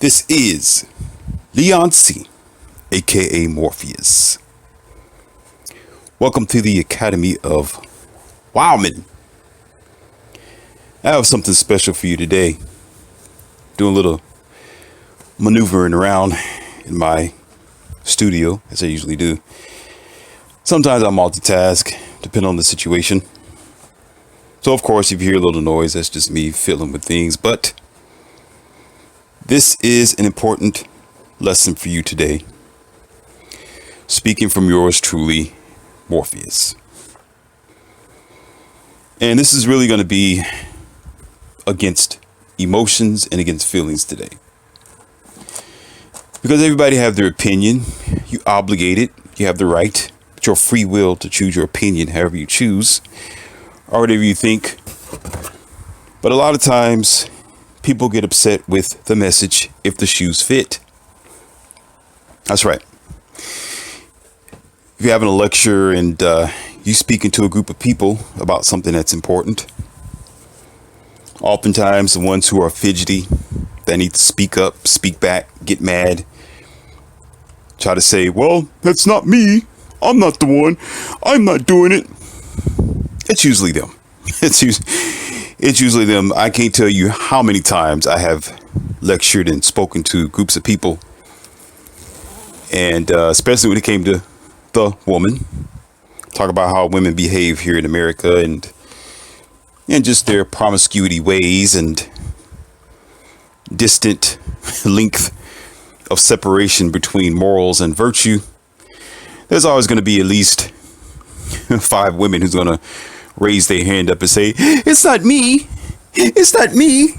This is Leon C., aka Morpheus. Welcome to the Academy of Wildman. I have something special for you today. Doing a little maneuvering around in my studio, as I usually do. Sometimes I multitask, depending on the situation. So, of course, if you hear a little noise, that's just me fiddling with things. But this is an important lesson for you today. Speaking from yours truly, Morpheus. And this is really going to be against emotions and against feelings today. Because everybody have their opinion. You obligated. You have the right. It's your free will to choose your opinion however you choose. Or whatever you think. But a lot of times people get upset with the message if the shoes fit. That's right. If you're having a lecture and you speaking to a group of people about something that's important, oftentimes the ones who are fidgety, that need to speak up, speak back, get mad, try to say, well, that's not me. I'm not the one. I'm not doing it. It's usually them. It's usually them. I can't tell you how many times I have lectured and spoken to groups of people. And especially when it came to the woman. Talk about how women behave here in America and just their promiscuity ways and distant length of separation between morals and virtue. There's always going to be at least 5 women who's going to raise their hand up and say, it's not me. It's not me.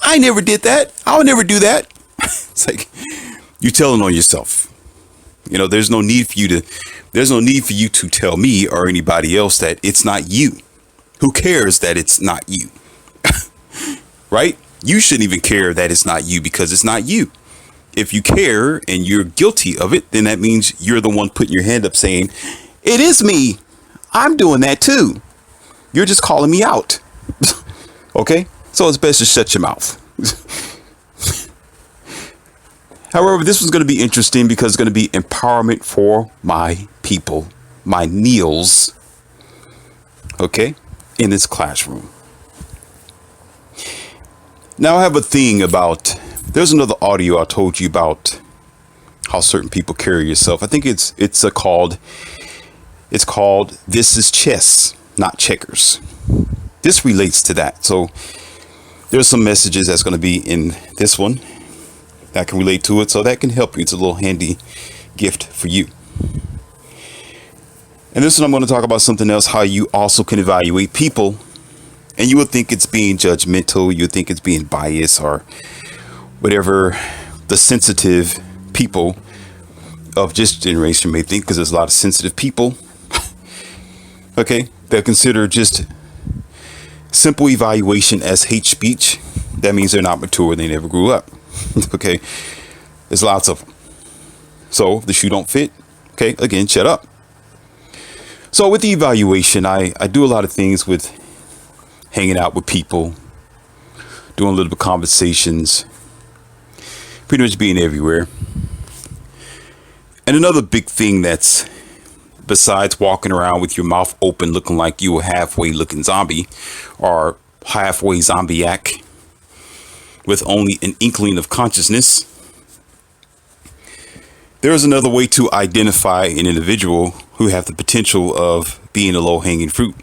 I never did that. I'll never do that. It's like you're telling on yourself. You know, there's no need for you to tell me or anybody else that it's not you. Who cares that it's not you? Right? You shouldn't even care that it's not you because it's not you. If you care and you're guilty of it, then that means you're the one putting your hand up saying, it is me. I'm doing that too. You're just calling me out. Okay? So it's best to shut your mouth. However, this was going to be interesting because it's going to be empowerment for my people, my Neils. Okay? In this classroom. Now I have a thing about, there's another audio I told you about how certain people carry yourself. I think it's called This is Chess, Not Checkers. This relates to that. So there's some messages that's going to be in this one that can relate to it. So that can help you. It's a little handy gift for you. And this one I'm going to talk about something else, how you also can evaluate people. And you would think it's being judgmental. You would think it's being biased or whatever the sensitive people of this generation may think, because there's a lot of sensitive people. Okay, that consider just simple evaluation as hate speech. That means they're not mature. They never grew up. Okay, there's lots of them. So if the shoe don't fit, okay, again, shut up. So with the evaluation, I do a lot of things with hanging out with people, doing a little bit of conversations, pretty much being everywhere. And another big thing that's, besides walking around with your mouth open looking like you a halfway looking zombie or halfway zombie-act with only an inkling of consciousness, there is another way to identify an individual who have the potential of being a low-hanging fruit.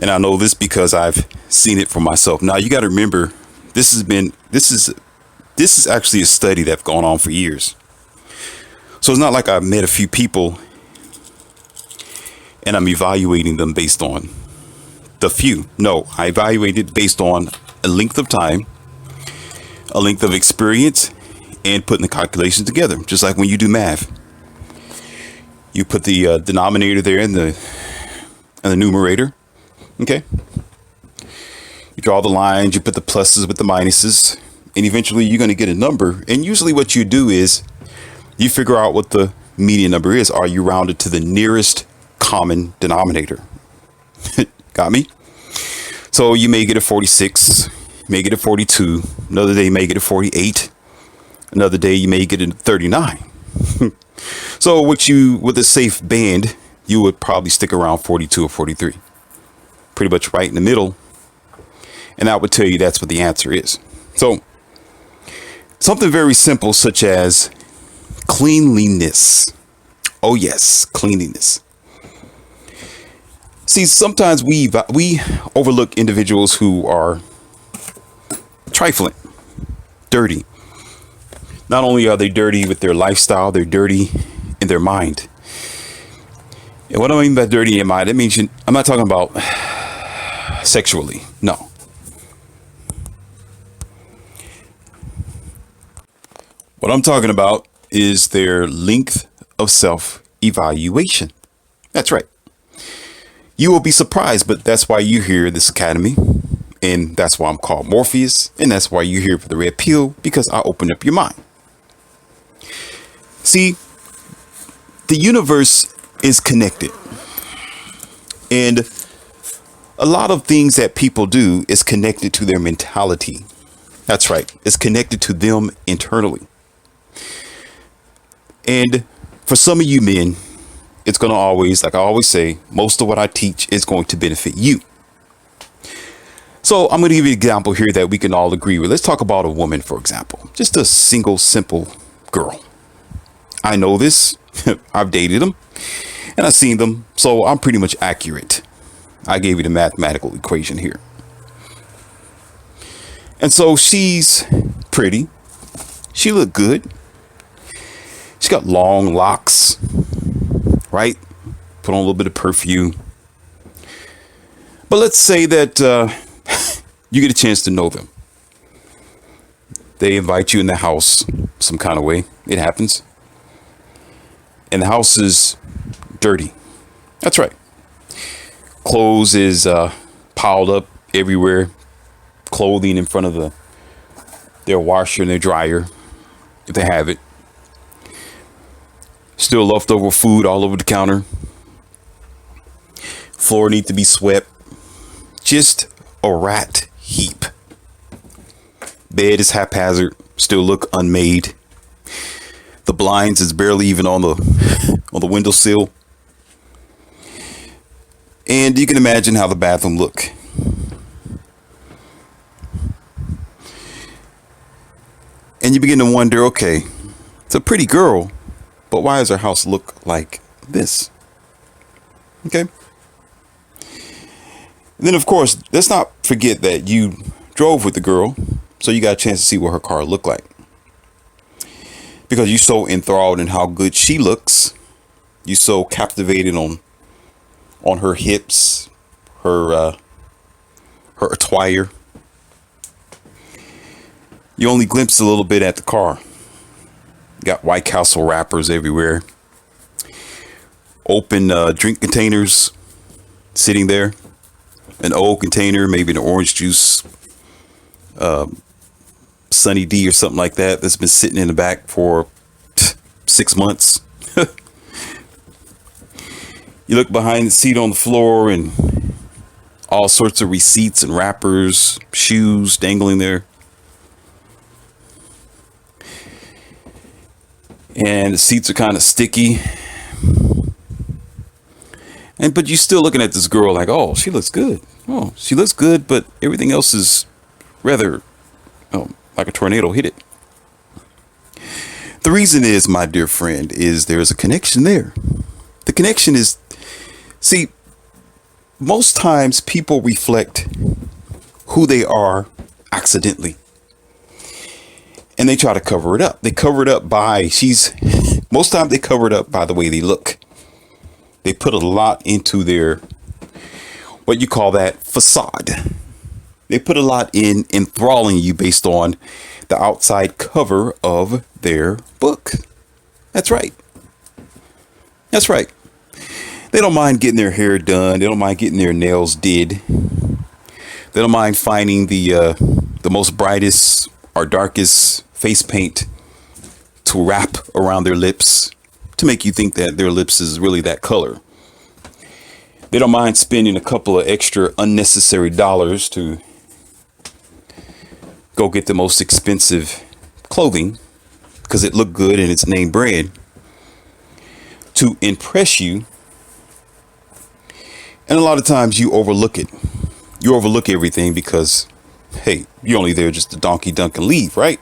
And I know this because I've seen it for myself. Now you got to remember, this is actually a study that's gone on for years. So it's not like I've met a few people and I'm evaluating them based on the few. No, I evaluated based on a length of time, a length of experience, and putting the calculations together. Just like when you do math, you put the denominator there and the numerator. Okay. You draw the lines, you put the pluses with the minuses, and eventually you're going to get a number. And usually what you do is you figure out what the median number is. Are you rounded to the nearest common denominator? Got me? So you may get a 46, make it at 42. Another day, make it at 48. Another day, you may get it at 39. So with a safe band, you would probably stick around 42 or 43. Pretty much right in the middle. And I would tell you that's what the answer is. So something very simple, such as cleanliness. Oh yes, cleanliness. See, sometimes we overlook individuals who are trifling, dirty. Not only are they dirty with their lifestyle, they're dirty in their mind. And what do I mean by dirty in mind? That means I'm not talking about sexually. No. What I'm talking about is their length of self-evaluation. That's right. You will be surprised, but that's why you're here at this academy. And that's why I'm called Morpheus. And that's why you're here for the red pill, because I open up your mind. See, the universe is connected. And a lot of things that people do is connected to their mentality. That's right. It's connected to them internally. And for some of you men, it's going to always, like I always say, most of what I teach is going to benefit you. So I'm going to give you an example here that we can all agree with. Let's talk about a woman, for example, just a single, simple girl. I know this. I've dated them and I've seen them. So I'm pretty much accurate. I gave you the mathematical equation here. And so she's pretty. She looked good. She's got long locks, right? Put on a little bit of perfume. But let's say that you get a chance to know them. They invite you in the house some kind of way. It happens. And the house is dirty. That's right. Clothes is piled up everywhere. Clothing in front of their washer and their dryer, if they have it. Still leftover food all over the counter. Floor needs to be swept. Just a rat heap. Bed is haphazard. Still look unmade. The blinds is barely even on the windowsill. And you can imagine how the bathroom look. And you begin to wonder, okay, it's a pretty girl, but why does her house look like this? Okay. And then, of course, let's not forget that you drove with the girl, so you got a chance to see what her car looked like. Because you're so enthralled in how good she looks, you're so captivated on her hips, her attire. You only glimpse a little bit at the car. Got White Castle wrappers everywhere. Open drink containers sitting there. An old container, maybe an orange juice, Sunny D or something like that, that's been sitting in the back for 6 months. You look behind the seat on the floor and all sorts of receipts and wrappers, shoes dangling there. And the seats are kind of sticky. But you're still looking at this girl like, oh, she looks good. Oh, she looks good, but everything else is rather like a tornado hit it. The reason is, my dear friend, is there's a connection there. The connection is, see, most times people reflect who they are accidentally. And they try to cover it up. They cover it up by, most times they cover it up by the way they look. They put a lot into their, what you call that, facade. They put a lot in enthralling you based on the outside cover of their book. That's right. That's right. They don't mind getting their hair done. They don't mind getting their nails did. They don't mind finding the most brightest or darkest face paint to wrap around their lips to make you think that their lips is really that color. They don't mind spending a couple of extra unnecessary dollars to go get the most expensive clothing because it looked good and it's name brand to impress you. And a lot of times you overlook it. You overlook everything because, hey, you're only there just to donkey dunk and leave, right?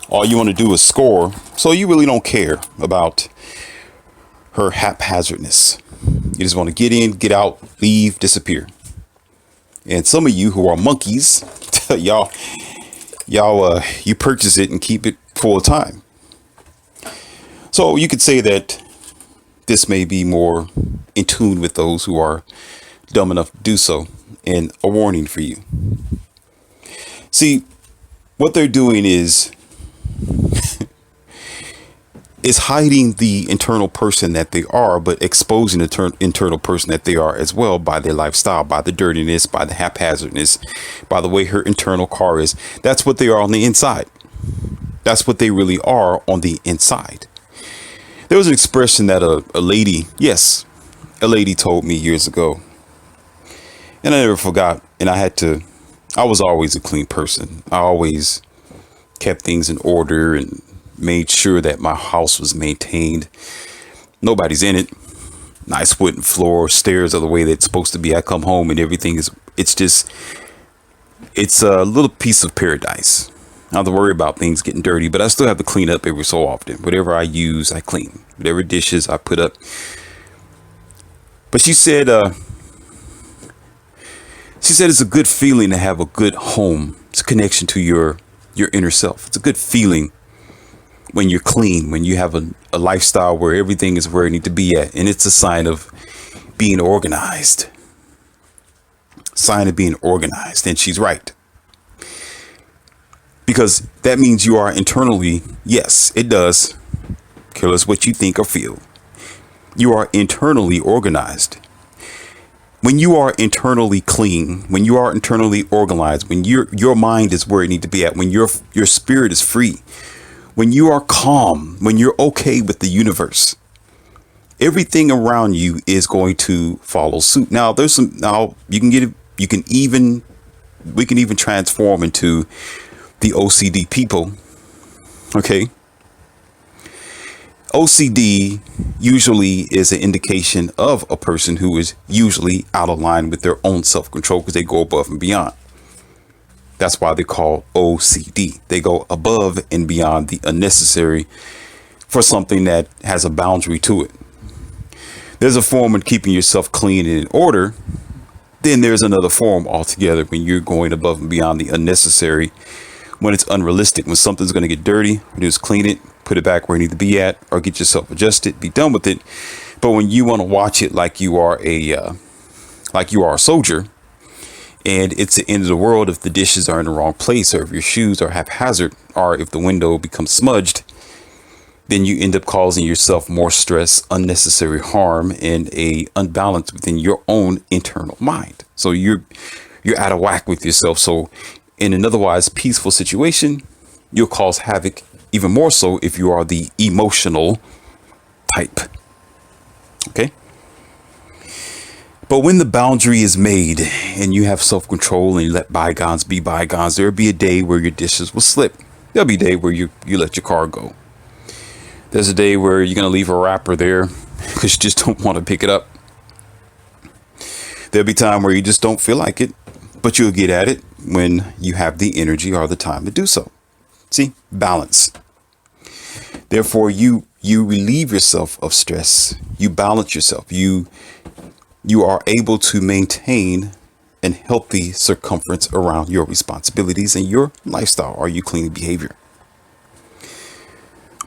All you want to do is score. So you really don't care about her haphazardness. You just want to get in, get out, leave, disappear. And some of you who are monkeys, y'all, you purchase it and keep it full time. So you could say that this may be more in tune with those who are dumb enough to do so, and a warning for you. See, what they're doing is hiding the internal person that they are, but exposing the internal person that they are as well by their lifestyle, by the dirtiness, by the haphazardness, by the way her internal car is. That's what they are on the inside. That's what they really are on the inside. There was an expression that a lady told me years ago, and I never forgot. And I was always a clean person. I always kept things in order and made sure that my house was maintained. Nobody's in it. Nice wooden floor, stairs are the way that it's supposed to be. I come home and everything it's a little piece of paradise. I don't have to worry about things getting dirty, but I still have to clean up every so often. Whatever I use, I clean. Whatever dishes I put up. But she said it's a good feeling to have a good home. It's a connection to your inner self. It's a good feeling when you're clean, when you have a lifestyle where everything is where it needs to be at. And it's a sign of being organized. Sign of being organized. And she's right. Because that means you are internally, yes, it does. Careless what you think or feel. You are internally organized. When you are internally clean, when you are internally organized, when your mind is where it needs to be at, when your spirit is free, when you are calm, when you're okay with the universe, everything around you is going to follow suit. Now we can even transform into the OCD people. Okay. OCD usually is an indication of a person who is usually out of line with their own self-control because they go above and beyond. That's why they call OCD. They go above and beyond the unnecessary for something that has a boundary to it. There's a form of keeping yourself clean and in order. Then there's another form altogether when you're going above and beyond the unnecessary, when it's unrealistic, when something's going to get dirty, you just clean it, put it back where you need to be at, or get yourself adjusted, be done with it. But when you want to watch it like you are a soldier, and it's the end of the world if the dishes are in the wrong place, or if your shoes are haphazard, or if the window becomes smudged, then you end up causing yourself more stress, unnecessary harm, and a unbalance within your own internal mind. So you're out of whack with yourself. So in an otherwise peaceful situation, you'll cause havoc even more so if you are the emotional type. Okay. But when the boundary is made and you have self-control and you let bygones be bygones, there'll be a day where your dishes will slip. There'll be a day where you let your car go. There's a day where you're going to leave a wrapper there because you just don't want to pick it up. There'll be time where you just don't feel like it, but you'll get at it when you have the energy or the time to do so. See, balance. Therefore, you relieve yourself of stress. You balance yourself. You are able to maintain a healthy circumference around your responsibilities and your lifestyle or your clean behavior.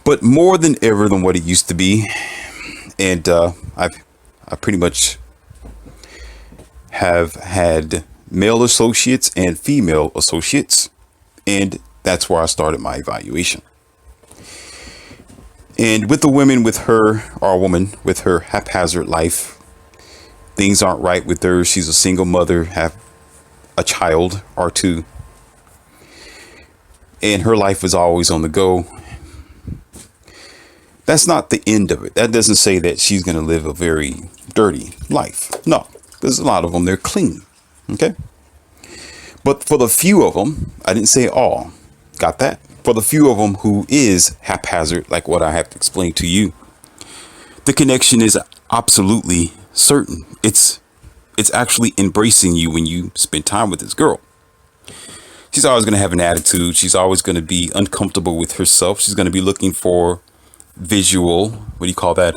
But more than ever than what it used to be, and I pretty much have had male associates and female associates, and that's where I started my evaluation. And with the woman with her, or a woman with her haphazard life, things aren't right with her. She's a single mother, have a child or two, and her life is always on the go. That's not the end of it. That doesn't say that she's going to live a very dirty life. No, because a lot of them, they're clean. Okay. But for the few of them, I didn't say all. Got that? For the few of them who is haphazard, like what I have to explain to you, the connection is absolutely certain. It's actually embracing you when you spend time with this girl. She's always going to have an attitude. She's always going to be uncomfortable with herself. She's going to be looking for visual, what do you call that?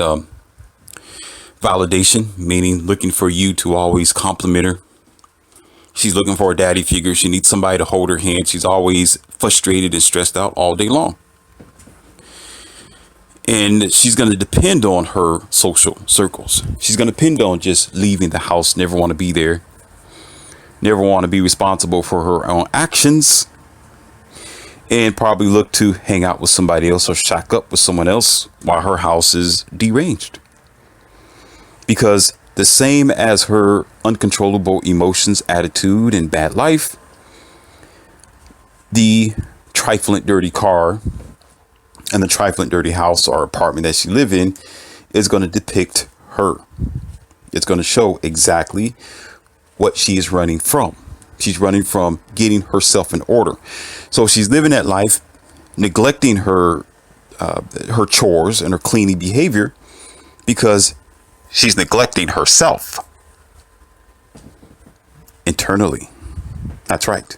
Validation, meaning looking for you to always compliment her. She's looking for a daddy figure. She needs somebody to hold her hand. She's always frustrated and stressed out all day long. And she's going to depend on her social circles. She's going to depend on just leaving the house, never want to be there, never want to be responsible for her own actions, and probably look to hang out with somebody else or shack up with someone else while her house is deranged. Because the same as her uncontrollable emotions, attitude, and bad life, the trifling dirty car and the trifling dirty house or apartment that she live in is going to depict her. It's going to show exactly what she is running from. She's running from getting herself in order. So she's living that life, neglecting her chores and her cleaning behavior because she's neglecting herself internally. That's right.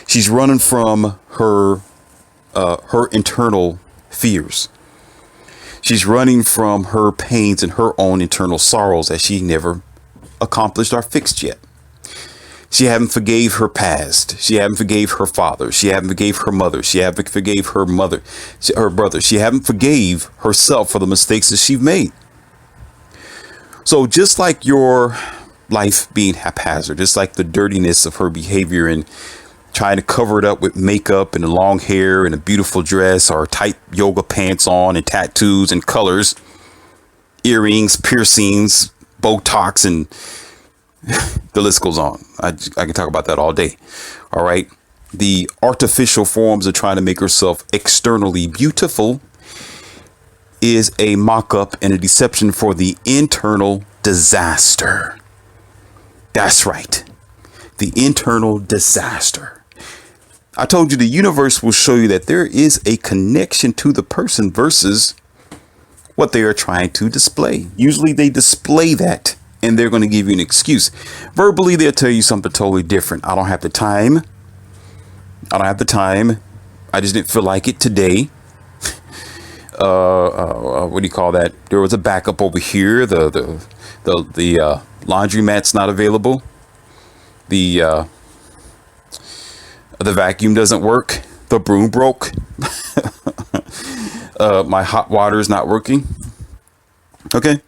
She's running from her internal fears. She's running from her pains and her own internal sorrows that she never accomplished or fixed yet. She haven't forgave her past. She haven't forgave her father. She haven't forgave her mother. She haven't forgave her mother, her brother. She haven't forgave herself for the mistakes that she's made. So just like your life being haphazard, just like the dirtiness of her behavior and trying to cover it up with makeup and long hair and a beautiful dress or tight yoga pants on and tattoos and colors, earrings, piercings, Botox, and the list goes on. I can talk about that all day. All right. The artificial forms of trying to make herself externally beautiful is a mock-up and a deception for the internal disaster. That's right. The internal disaster. I told you the universe will show you that there is a connection to the person versus what they are trying to display. Usually they display that and they're going to give you an excuse. Verbally, they'll tell you something totally different. I don't have the time. I just didn't feel like it today. What do you call that? There was a backup over here. The laundromat's not available. The vacuum doesn't work. The broom broke. My hot water is not working. Okay.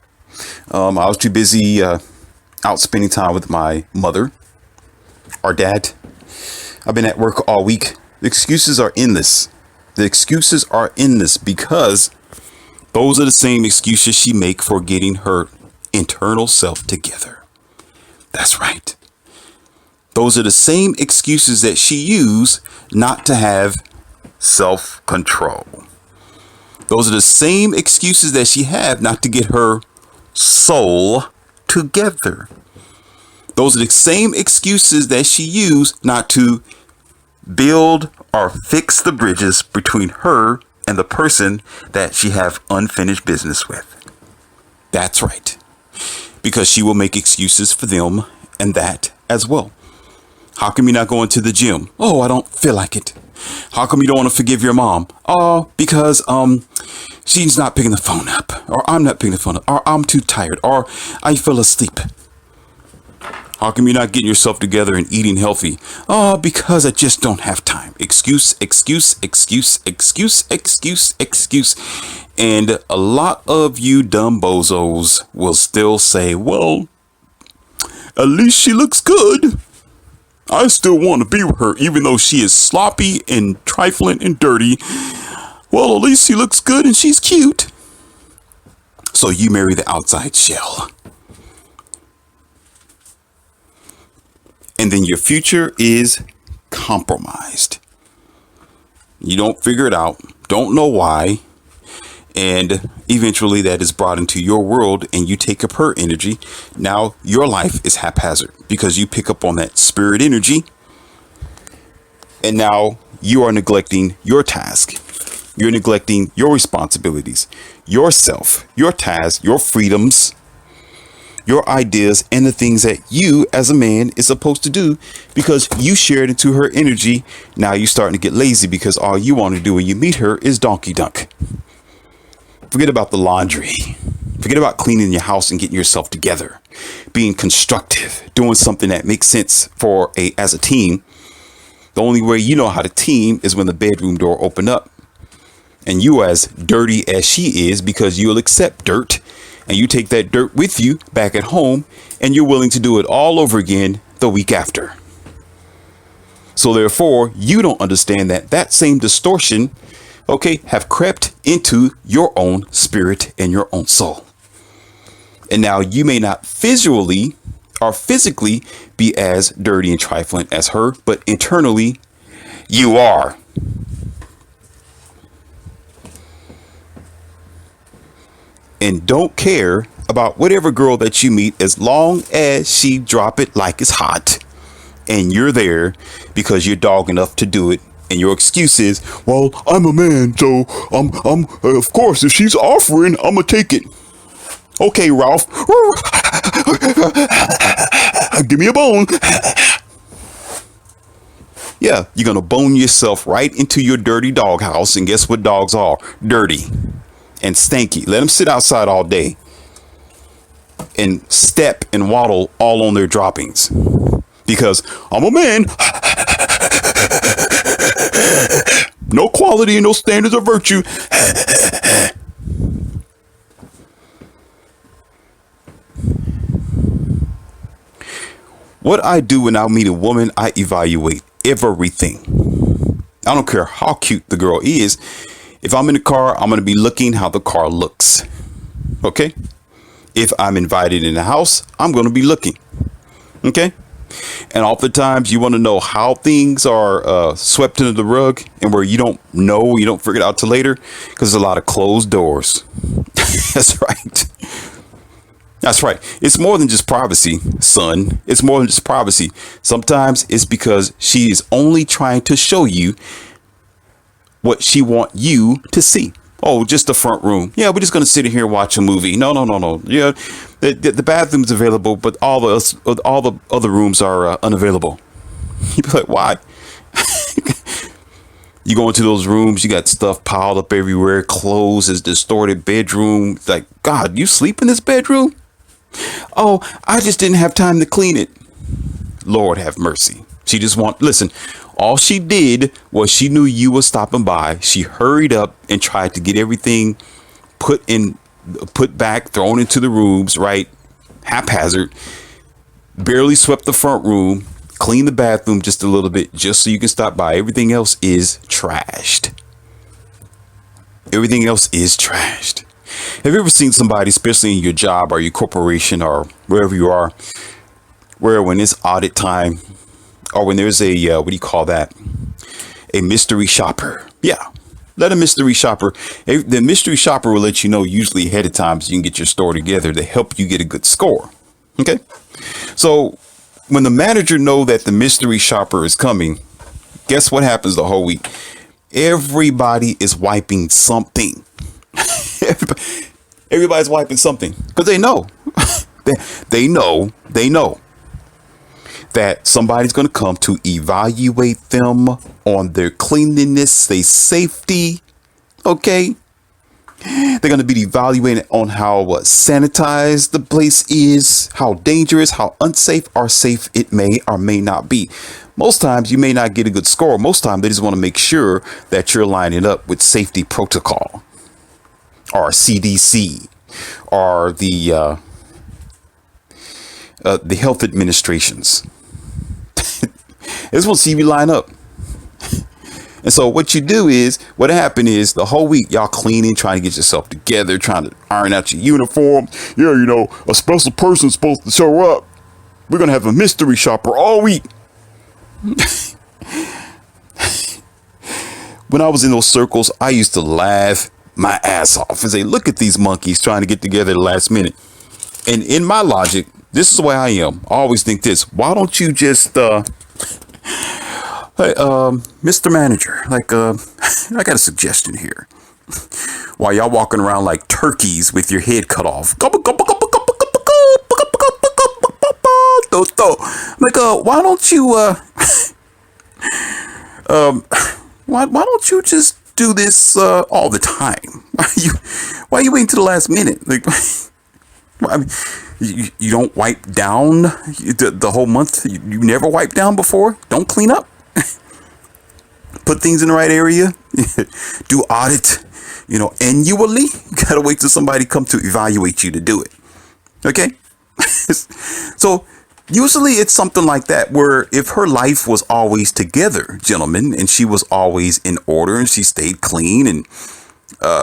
I was too busy out spending time with my mother or dad. I've been at work all week. The excuses are endless. The excuses are endless because those are the same excuses she make for getting her internal self together. That's right. Those are the same excuses that she used not to have self-control. Those are the same excuses that she had not to get her soul together. Those are the same excuses that she used not to build or fix the bridges between her and the person that she have unfinished business with. That's right. Because she will make excuses for them and that as well. How come you're not going to the gym? Oh, I don't feel like it. How come you don't want to forgive your mom? Oh, because she's not picking the phone up, or I'm not picking the phone up, or I'm too tired, or I fell asleep. How come you're not getting yourself together and eating healthy? Oh, because I just don't have time. Excuse. And a lot of you dumb bozos will still say, well, at least she looks good. I still want to be with her, even though she is sloppy and trifling and dirty. Well, at least she looks good and she's cute. So you marry the outside shell. And then your future is compromised. You don't figure it out, don't know why. And eventually that is brought into your world and you take up her energy. Now your life is haphazard because you pick up on that spirit energy And now you are neglecting your task. You're neglecting your responsibilities, yourself, your tasks, your freedoms, your ideas, and the things that you as a man is supposed to do because you shared into her energy. Now you're starting to get lazy because all you want to do when you meet her is donkey dunk. Forget about the laundry. Forget about cleaning your house and getting yourself together, being constructive, doing something that makes sense for as a team. The only way you know how to team is when the bedroom door open up. And you as dirty as she is, because you'll accept dirt and you take that dirt with you back at home and you're willing to do it all over again the week after. So therefore, you don't understand that that same distortion, okay, have crept into your own spirit and your own soul. And now you may not visually or physically be as dirty and trifling as her, but internally you are. And don't care about whatever girl that you meet as long as she drop it like it's hot and you're there because you're dog enough to do it. And your excuse is, well, I'm a man, so I'm of course, if she's offering, I'm gonna take it. Okay, Ralph, give me a bone. Yeah, you're gonna bone yourself right into your dirty doghouse, and guess what dogs are? Dirty and stanky. Let them sit outside all day and step and waddle all on their droppings because I'm a man. No quality and no standards of virtue. What I do when I meet a woman, I evaluate everything. I don't care how cute the girl is. If I'm in the car, I'm going to be looking how the car looks. Okay? If I'm invited in the house, I'm going to be looking. Okay? And oftentimes you want to know how things are swept under the rug and where you don't know, you don't figure it out till later because there's a lot of closed doors. That's right. That's right. It's more than just privacy, son. It's more than just privacy. Sometimes it's because she is only trying to show you what she want you to see. Oh, just the front room. Yeah, we're just going to sit in here and watch a movie. No. Yeah, the bathroom's available, but all the other rooms are unavailable. You'd be like, why? You go into those rooms, you got stuff piled up everywhere, clothes, is distorted bedroom. Like, God, you sleep in this bedroom? Oh, I just didn't have time to clean it. Lord have mercy. She just listen, all she did was she knew you were stopping by. She hurried up and tried to get everything put back, thrown into the rooms, right? Haphazard. Barely swept the front room, cleaned the bathroom just a little bit, just so you can stop by. Everything else is trashed. Everything else is trashed. Have you ever seen somebody, especially in your job or your corporation or wherever you are, where when it's audit time or when there's a, what do you call that? A mystery shopper. Yeah. Let a mystery shopper. The mystery shopper will let you know usually ahead of time so you can get your store together to help you get a good score. Okay. So when the manager know that the mystery shopper is coming, guess what happens the whole week? Everybody is wiping something. Everybody's wiping something because they know. they know that somebody's going to come to evaluate them on their cleanliness, their safety. Okay. They're going to be evaluated on how sanitized the place is, how dangerous, how unsafe or safe it may or may not be. Most times you may not get a good score. Most times they just want to make sure that you're lining up with safety protocol or CDC or the health administrations. They just want to see you line up. And so what you do is, what happened is the whole week y'all cleaning, trying to get yourself together, trying to iron out your uniform. Yeah, you know, a special person's supposed to show up. We're going to have a mystery shopper all week. When I was in those circles, I used to laugh my ass off and say, look at these monkeys trying to get together at the last minute. And in my logic, this is the way I am. I always think this. Why don't you just Hey, Mr. Manager, I got a suggestion here. While y'all walking around like turkeys with your head cut off, why don't you, why don't you just do this all the time? Why you waiting to the last minute? I mean, you don't wipe down the whole month. You never wipe down before. Don't clean up. Put things in the right area. Do audit. Annually. You gotta wait till somebody come to evaluate you to do it. Okay. So usually it's something like that where if her life was always together, gentlemen, and she was always in order and she stayed clean and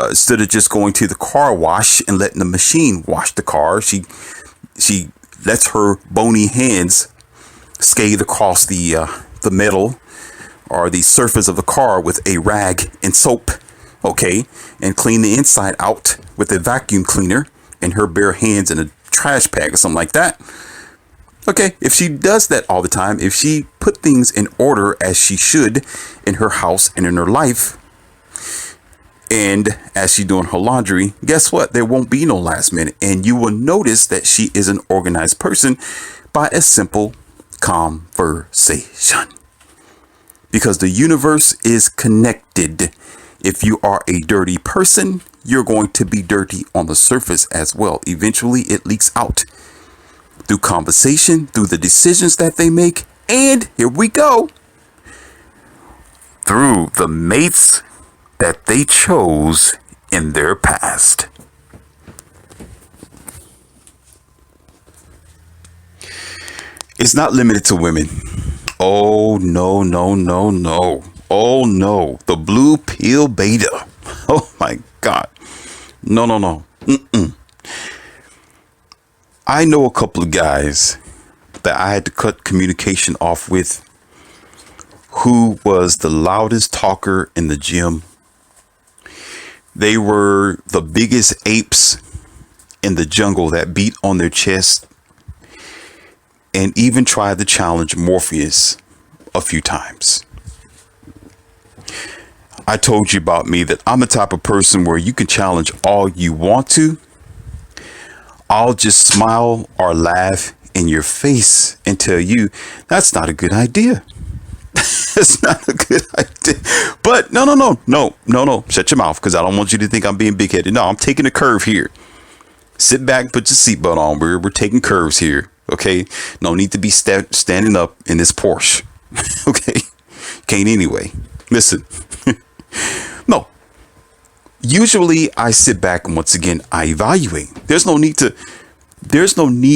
instead of just going to the car wash and letting the machine wash the car, she lets her bony hands scathe across the metal or the surface of the car with a rag and soap, okay, and clean the inside out with a vacuum cleaner and her bare hands in a trash bag or something like that. Okay, if she does that all the time, if she put things in order as she should in her house and in her life, and as she's doing her laundry, guess what? There won't be no last minute. And you will notice that she is an organized person by a simple conversation. Because the universe is connected. If you are a dirty person, you're going to be dirty on the surface as well. Eventually, it leaks out through conversation, through the decisions that they make. And here we go. Through the mates that they chose in their past. It's not limited to women. Oh, no, no, no, no. Oh, no. The blue pill beta. Oh, my God. No, no, no. I know a couple of guys that I had to cut communication off with who was the loudest talker in the gym. They were the biggest apes in the jungle that beat on their chest and even tried to challenge Morpheus a few times. I told you about me that I'm the type of person where you can challenge all you want to. I'll just smile or laugh in your face and tell you that's not a good idea. It's not a good idea. But no. Shut your mouth, because I don't want you to think I'm being big-headed. No, I'm taking a curve here. Sit back, put your seatbelt on. We're taking curves here. Okay? No need to be standing up in this Porsche. Okay? Can't anyway. Listen. No. Usually I sit back and once again I evaluate. There's no need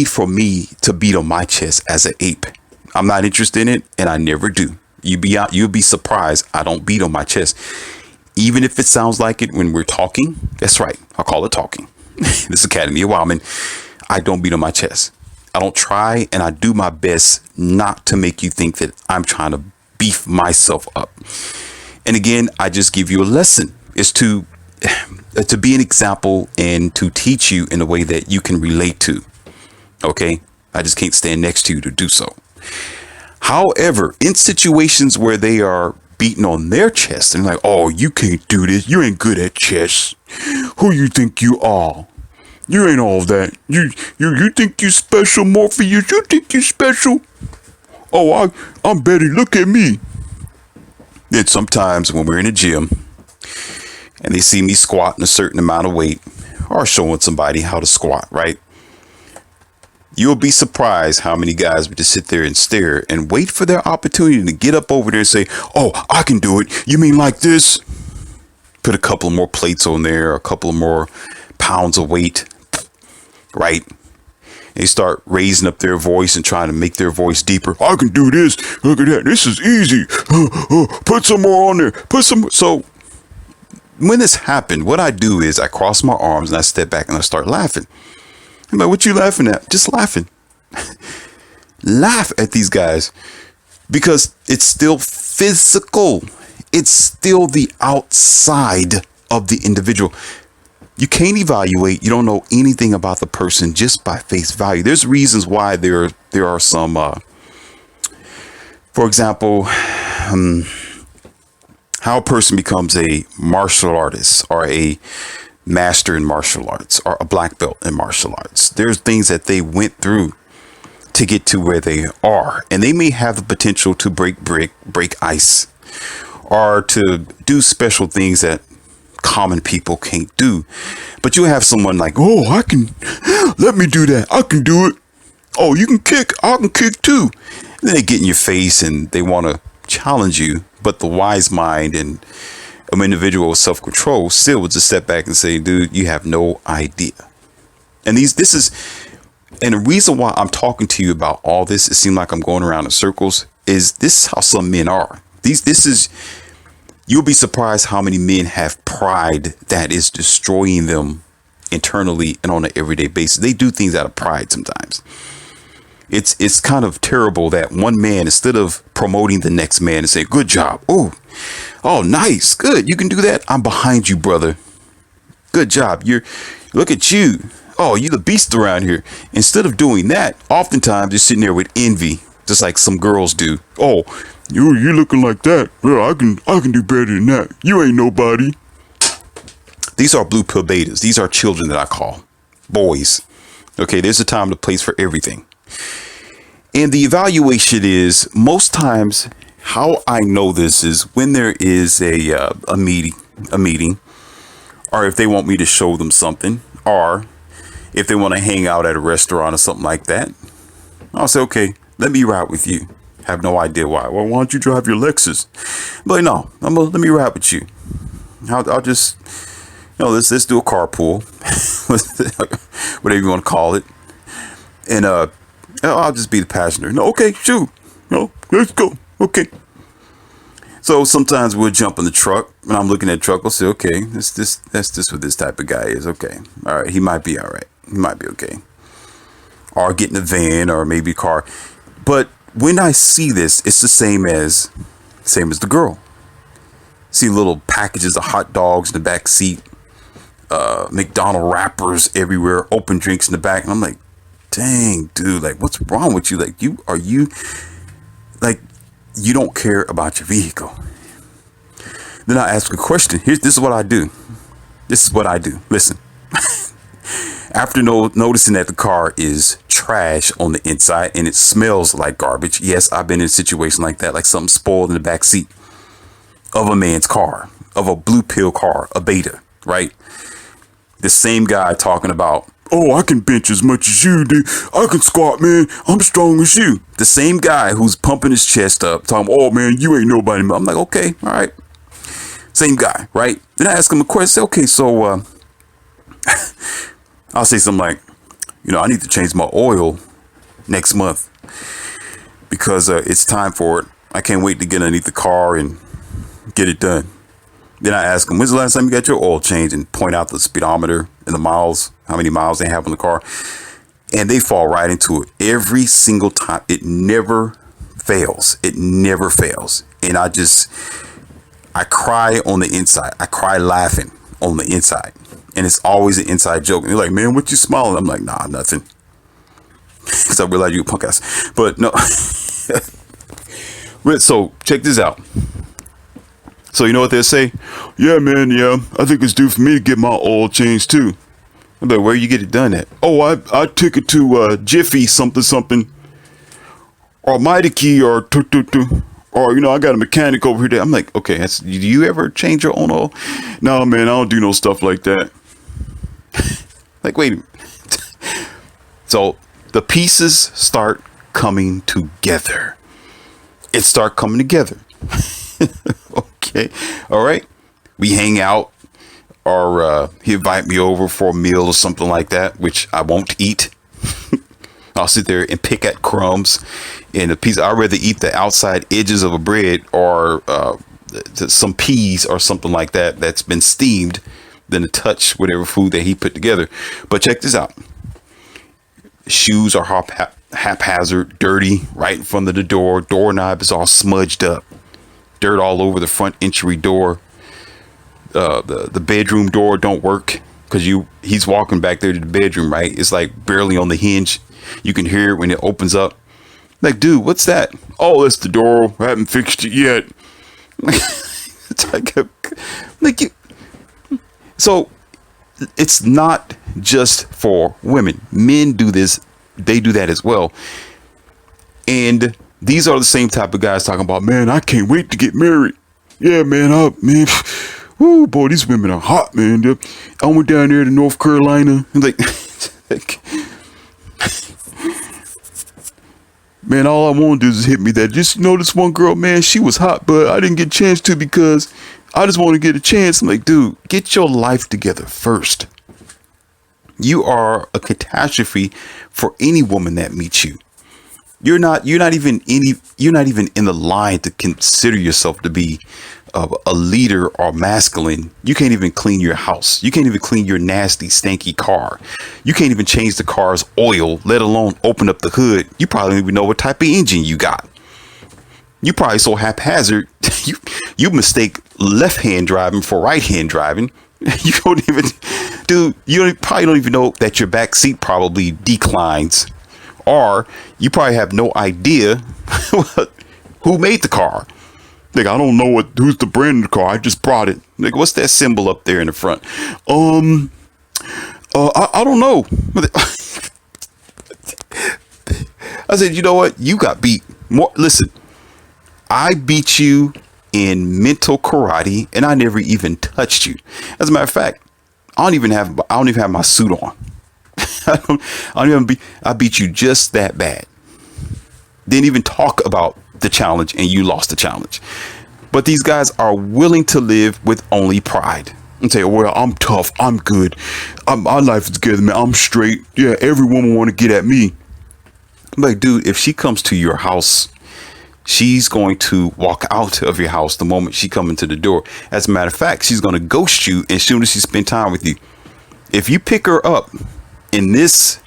for me to beat on my chest as an ape. I'm not interested in it, and I never do. You'll be surprised. I don't beat on my chest. Even if it sounds like it when we're talking. That's right. I'll call it talking. This is Academy of Wildman. I don't beat on my chest. I don't try, and I do my best not to make you think that I'm trying to beef myself up. And again, I just give you a lesson. It's to be an example and to teach you in a way that you can relate to. Okay? I just can't stand next to you to do so. However, in situations where they are beating on their chest and like, oh, you can't do this. You ain't good at chess. Who you think you are? You ain't all that. You think you special, Morpheus? You think you special? Oh, I'm Betty. Look at me. Then sometimes when we're in a gym and they see me squatting a certain amount of weight or showing somebody how to squat, right? You'll be surprised how many guys would just sit there and stare and wait for their opportunity to get up over there and say, oh, I can do it. You mean like this? Put a couple more plates on there, a couple more pounds of weight, right? They start raising up their voice and trying to make their voice deeper. I can do this. Look at that. This is easy. Put some more on there. Put some. So when this happened, what I do is I cross my arms and I step back and I start laughing. I'm like, what you laughing at? Just laughing. Laugh at these guys because it's still physical. It's still the outside of the individual. You can't evaluate. You don't know anything about the person just by face value. There's reasons why there are some, for example, how a person becomes a martial artist or a master in martial arts or a black belt in martial arts. There's things that they went through to get to where they are, and they may have the potential to break ice, or to do special things that common people can't do. But you have someone like, oh, I can, let me do that. I can do it. Oh, you can kick. I can kick too. And then they get in your face and they want to challenge you. But the wise mind and an individual with self-control still would just step back and say, dude, you have no idea. And and the reason why I'm talking to you about all this, it seems like I'm going around in circles, is this is how some men are. You'll be surprised how many men have pride that is destroying them internally and on an everyday basis. They do things out of pride sometimes. It's kind of terrible that one man, instead of promoting the next man and say, good job. Oh, nice. Good. You can do that. I'm behind you, brother. Good job. Look at you. Oh, you the beast around here. Instead of doing that, oftentimes you're sitting there with envy, just like some girls do. Oh, you looking like that. Well, I can do better than that. You ain't nobody. These are blue pill betas. These are children that I call boys. Okay, there's a time and a place for everything. And the evaluation is, most times, how I know this is when there is a meeting, or if they want me to show them something, or if they want to hang out at a restaurant or something like that. I'll say, okay, let me ride with you. Have no idea why. Well, why don't you drive your Lexus? But no, let me ride with you. I'll just, let's do a carpool, whatever you want to call it. And I'll just be the passenger. No, okay, shoot. No, let's go. Okay. So sometimes we'll jump in the truck, and I'm looking at the truck. We'll say, okay, that's just what this type of guy is. Okay, all right, he might be all right. He might be okay. Or get in a van, or maybe a car. But when I see this, it's the same as the girl. See little packages of hot dogs in the back seat, McDonald's wrappers everywhere, open drinks in the back, and I'm like, dang, dude, like, what's wrong with you? Like, you don't care about your vehicle. Then I ask a question. This is what I do. Listen. After noticing that the car is trash on the inside and it smells like garbage. Yes, I've been in a situation like that, like something spoiled in the back seat of a man's car, of a blue pill car, a beta, right? The same guy talking about, oh, I can bench as much as you do. I can squat, man. I'm strong as you. The same guy who's pumping his chest up, talking, oh, man, you ain't nobody. I'm like, okay, all right. Same guy, right? Then I ask him a question. Okay, so I'll say something like, I need to change my oil next month because it's time for it. I can't wait to get underneath the car and get it done. Then I ask them, when's the last time you got your oil changed, and point out the speedometer and the miles, how many miles they have on the car. And they fall right into it every single time. It never fails. It never fails. And I cry on the inside. I cry laughing on the inside. And it's always an inside joke. And they're like, man, what you smiling? I'm like, nah, nothing. Because I realize you a punk ass. But no. So check this out. So you know what they'll say? Yeah, man, yeah. I think it's due for me to get my oil changed too. I'm like, where you get it done at? Oh, I took it to Jiffy something. Or Miteki or or I got a mechanic over here. I'm like, okay, do you ever change your own oil? No, man, I don't do no stuff like that. Like, wait a minute. So the pieces start coming together. It start coming together. Okay. All right. We hang out, or he invite me over for a meal or something like that, which I won't eat. I'll sit there and pick at crumbs and a piece. I'd rather eat the outside edges of a bread or some peas or something like that that's been steamed than to touch whatever food that he put together. But check this out. Shoes are haphazard, dirty, right in front of the door. Doorknob is all smudged up. Dirt all over the front entry door. The bedroom door don't work because he's walking back there to the bedroom, right? It's like barely on the hinge. You can hear it when it opens up. Like, dude, what's that? Oh, it's the door. I haven't fixed it yet. like you. So it's not just for women. Men do this. They do that as well. And these are the same type of guys talking about, man, I can't wait to get married. Yeah, man, oh boy, these women are hot, man. I went down there to North Carolina. Like, man, all I want to do is hit me that. Just this one girl, man, she was hot, but I didn't get a chance to because I just want to get a chance. I'm like, dude, get your life together first. You are a catastrophe for any woman that meets you. You're not even in the line to consider yourself to be a leader or masculine. You can't even clean your house. You can't even clean your nasty, stanky car. You can't even change the car's oil, let alone open up the hood. You probably don't even know what type of engine you got. You probably so haphazard. You mistake left-hand driving for right-hand driving. You don't even, dude. Probably don't even know that your back seat probably declines. Or you probably have no idea who made the car. Like, I don't know who's the brand of the car. I just brought it. Like, what's that symbol up there in the front? I don't know. I said, you know what? You got beat. Listen, I beat you in mental karate, and I never even touched you. As a matter of fact, I don't even have my suit on. I beat you just that bad. Didn't even talk about the challenge, and you lost the challenge. But these guys are willing to live with only pride and say, well, I'm tough, I'm good, my life is good, man, I'm straight. Yeah, every woman want to get at me. I'm like, dude, if she comes to your house, she's going to walk out of your house the moment she comes into the door. As a matter of fact, she's going to ghost you as soon as she spends time with you. If you pick her up in this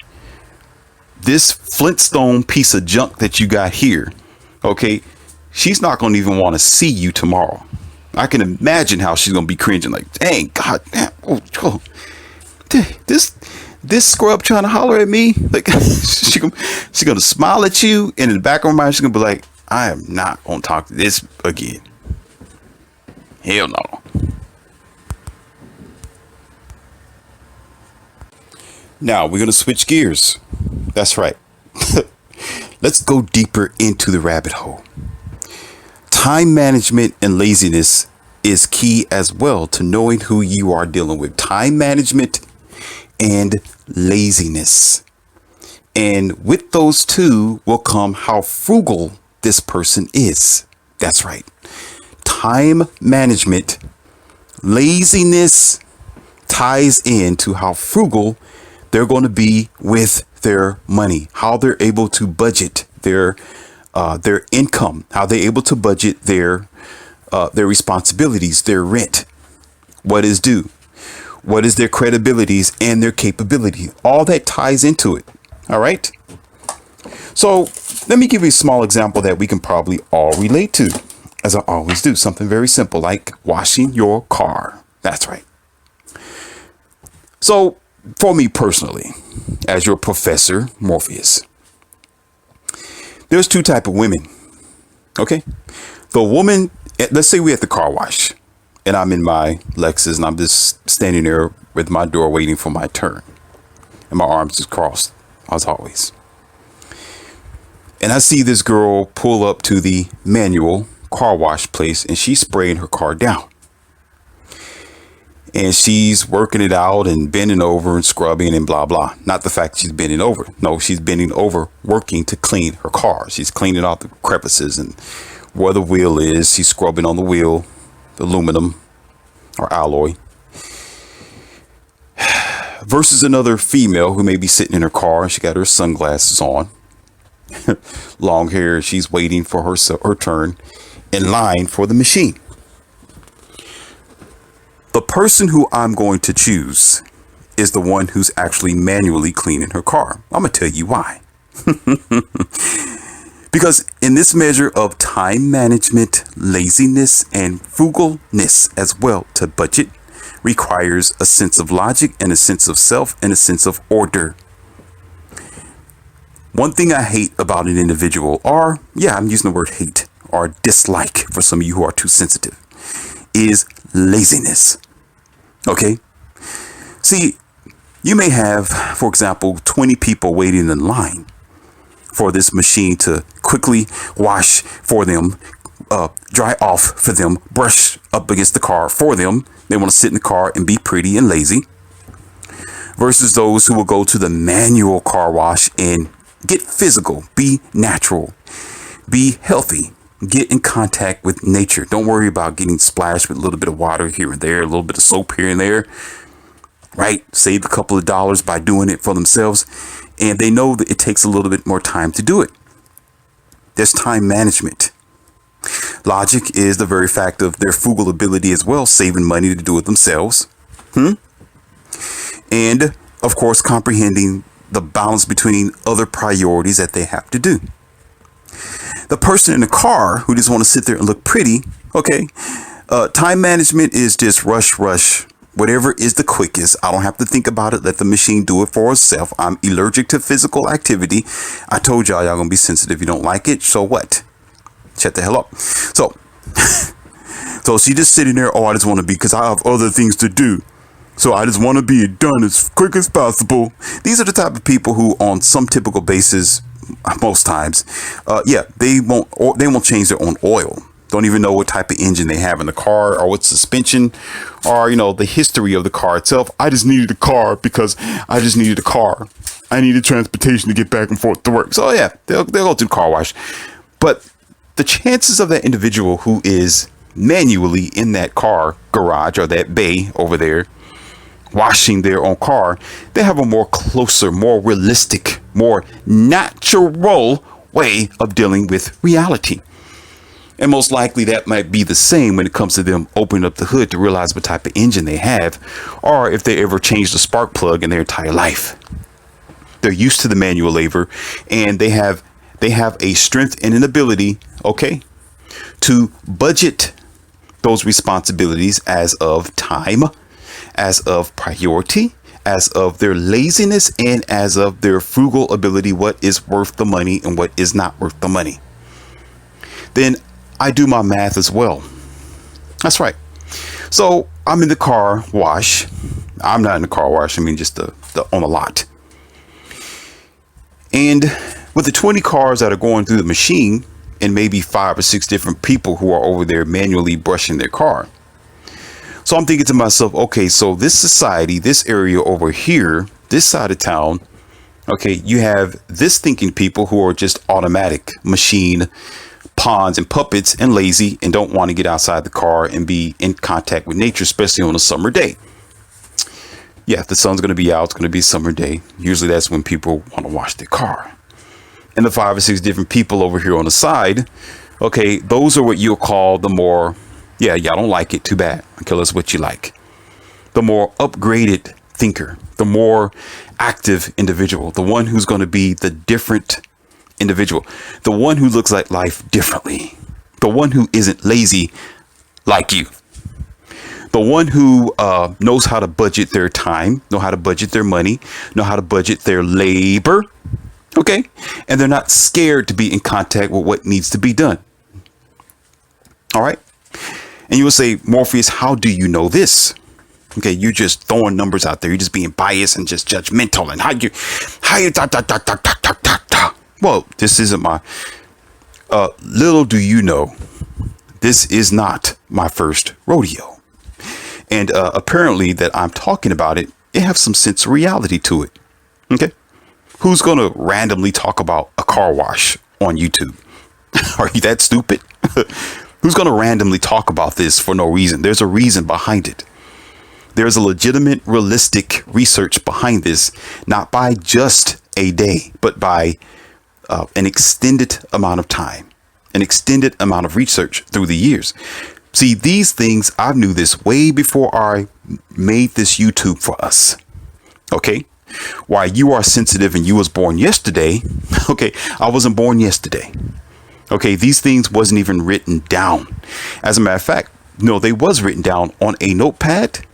Flintstone piece of junk that you got here, okay, she's not going to even want to see you tomorrow. I can imagine how she's going to be cringing, like, dang, God, damn, this scrub trying to holler at me. Like, she's going to smile at you, and in the back of her mind, she's going to be like, I am not going to talk to this again. Hell no. Now we're going to switch gears. That's right. Let's go deeper into the rabbit hole. Time management and laziness is key as well to knowing who you are dealing with. Time management and laziness. And with those two will come how frugal this person is. That's right. Time management, laziness ties into how frugal they're going to be with their money, how they're able to budget their income, how they're able to budget their responsibilities, their rent, what is due, what is their credibilities and their capability. All that ties into it. All right. So let me give you a small example that we can probably all relate to, as I always do. Something very simple like washing your car. That's right. So for me personally, as your professor, Morpheus, there's two type of women. Okay. The woman, let's say we're at the car wash and I'm in my Lexus and I'm just standing there with my door waiting for my turn and my arms just crossed as always. And I see this girl pull up to the manual car wash place and she's spraying her car down. And she's working it out and bending over and scrubbing and blah, blah. Not the fact she's bending over. No, she's bending over, working to clean her car. She's cleaning out the crevices and where the wheel is. She's scrubbing on the wheel, the aluminum or alloy. Versus another female who may be sitting in her car and she got her sunglasses on. Long hair. She's waiting for her turn in line for the machine. The person who I'm going to choose is the one who's actually manually cleaning her car. I'm going to tell you why. Because in this measure of time management, laziness, and frugalness as well, to budget requires a sense of logic and a sense of self and a sense of order. One thing I hate about an individual, or yeah, I'm using the word hate, or dislike for some of you who are too sensitive is laziness. Okay? See, you may have, for example, 20 people waiting in line for this machine to quickly wash for them, dry off for them, brush up against the car for them. They want to sit in the car and be pretty and lazy. Versus those who will go to the manual car wash and get physical, be natural, be healthy, get in contact with nature. Don't worry about getting splashed with a little bit of water here and there, a little bit of soap here and there, right? Save a couple of dollars by doing it for themselves. And they know that it takes a little bit more time to do it. There's time management. Logic is the very fact of their frugal ability as well, saving money to do it themselves. And of course, comprehending the balance between other priorities that they have to do. The person in the car who just want to sit there and look pretty, okay, time management is just rush, whatever is the quickest. I don't have to think about it. Let the machine do it for itself. I'm allergic to physical activity. I told y'all gonna be sensitive. You don't like it, so what? Shut the hell up. So she just sitting there, I just want to be, because I have other things to do. So I just want to be done as quick as possible. These are the type of people who, on some typical basis, most times, they won't change their own oil. Don't even know what type of engine they have in the car, or what suspension, or the history of the car itself. I just needed a car because I just needed a car. I needed transportation to get back and forth to work. So yeah, they'll go to the car wash. But the chances of that individual who is manually in that car garage or that bay over there washing their own car, they have a more closer, more realistic, more natural way of dealing with reality. And most likely that might be the same when it comes to them opening up the hood to realize what type of engine they have, or if they ever changed a spark plug in their entire life. They're used to the manual labor, and they have a strength and an ability, to budget those responsibilities as of time, as of priority, as of their laziness, and as of their frugal ability, what is worth the money and what is not worth the money. Then I do my math as well. That's right. So I'm in the car wash. I'm not in the car wash. I mean, just the on the lot. And with the 20 cars that are going through the machine, and maybe 5 or 6 different people who are over there manually brushing their car. So I'm thinking to myself, okay, so this society, this area over here, this side of town, you have this thinking people who are just automatic machine pawns and puppets and lazy and don't want to get outside the car and be in contact with nature, especially on a summer day. Yeah, the sun's going to be out. It's going to be a summer day. Usually that's when people want to wash their car. And the 5 or 6 different people over here on the side, those are what you'll call the more, y'all don't like it, too bad. Okay, that's what you like. The more upgraded thinker, the more active individual, the one who's going to be the different individual, the one who looks at life differently, the one who isn't lazy like you, the one who knows how to budget their time, know how to budget their money, know how to budget their labor. And they're not scared to be in contact with what needs to be done. All right. And you will say, Morpheus, how do you know this? You're just throwing numbers out there. You're just being biased and just judgmental. And Well, this isn't my, little do you know, this is not my first rodeo. And apparently that I'm talking about it has some sense of reality to it. Who's going to randomly talk about a car wash on YouTube? Are you that stupid? Who's going to randomly talk about this for no reason? There's a reason behind it. There's a legitimate, realistic research behind this, not by just a day, but by an extended amount of time, an extended amount of research through the years. See, these things, I knew this way before I made this YouTube for us. Why you are sensitive and you was born yesterday. I wasn't born yesterday. These things wasn't even written down. As a matter of fact, no, they was written down on a notepad.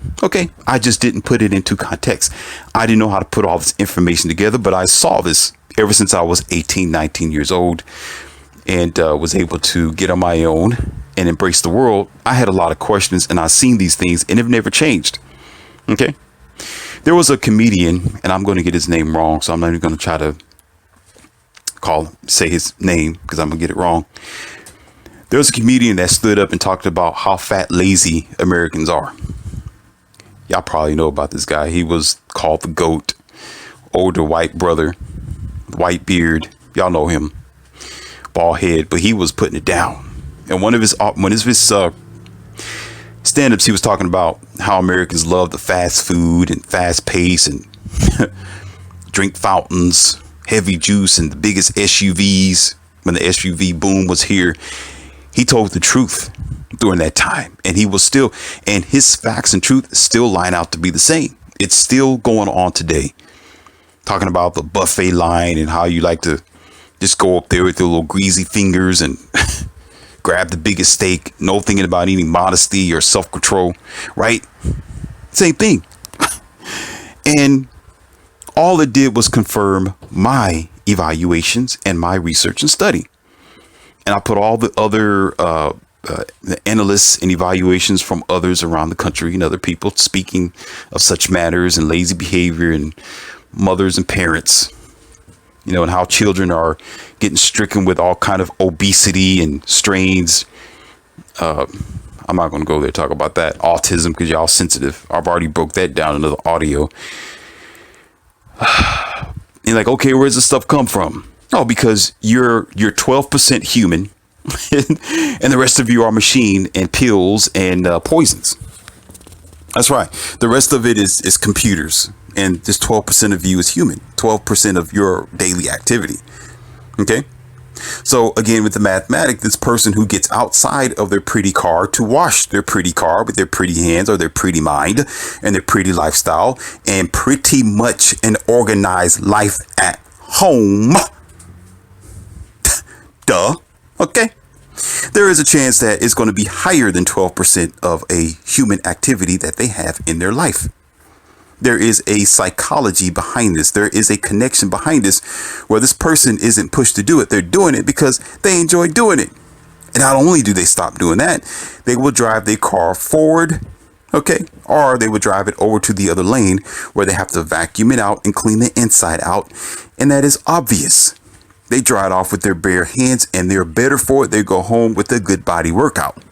I just didn't put it into context. I didn't know how to put all this information together, but I saw this ever since I was 18, 19 years old. and was able to get on my own and embrace the world, I had a lot of questions, and I've seen these things and have never changed. Okay. There was a comedian, and I'm going to get his name wrong, so I'm not even going to try to say his name because I'm going to get it wrong. There was a comedian that stood up and talked about how fat, lazy Americans are. Y'all probably know about this guy. He was called the GOAT, older white brother, white beard. Y'all know him, bald head, but he was putting it down. And one of his stand-ups, he was talking about how Americans love the fast food and fast pace and drink fountains, heavy juice, and the biggest SUVs. When the SUV boom was here, he told the truth during that time, and his facts and truth still line out to be the same. It's still going on today. Talking about the buffet line and how you like to just go up there with your little greasy fingers and grab the biggest steak, no thinking about any modesty or self-control, right? Same thing. And all it did was confirm my evaluations and my research and study. And I put all the other the analysts and evaluations from others around the country and other people speaking of such matters and lazy behavior and mothers and parents, and how children are getting stricken with all kind of obesity and strains. I'm not going to go there and talk about that. Autism, because y'all sensitive. I've already broke that down in another audio. And like, okay, where's this stuff come from? Oh, because you're 12% human and the rest of you are machine and pills and poisons. That's right. The rest of it is computers. And just 12% of you is human. 12% of your daily activity. Okay. So again, with the mathematics, this person who gets outside of their pretty car to wash their pretty car with their pretty hands or their pretty mind and their pretty lifestyle and pretty much an organized life at home. Duh. Okay. There is a chance that it's going to be higher than 12% of a human activity that they have in their life. There is a psychology behind this. There is a connection behind this where this person isn't pushed to do it. They're doing it because they enjoy doing it. And not only do they stop doing that, they will drive their car forward, okay? Or they will drive it over to the other lane where they have to vacuum it out and clean the inside out. And that is obvious. They dry it off with their bare hands and they're better for it. They go home with a good body workout.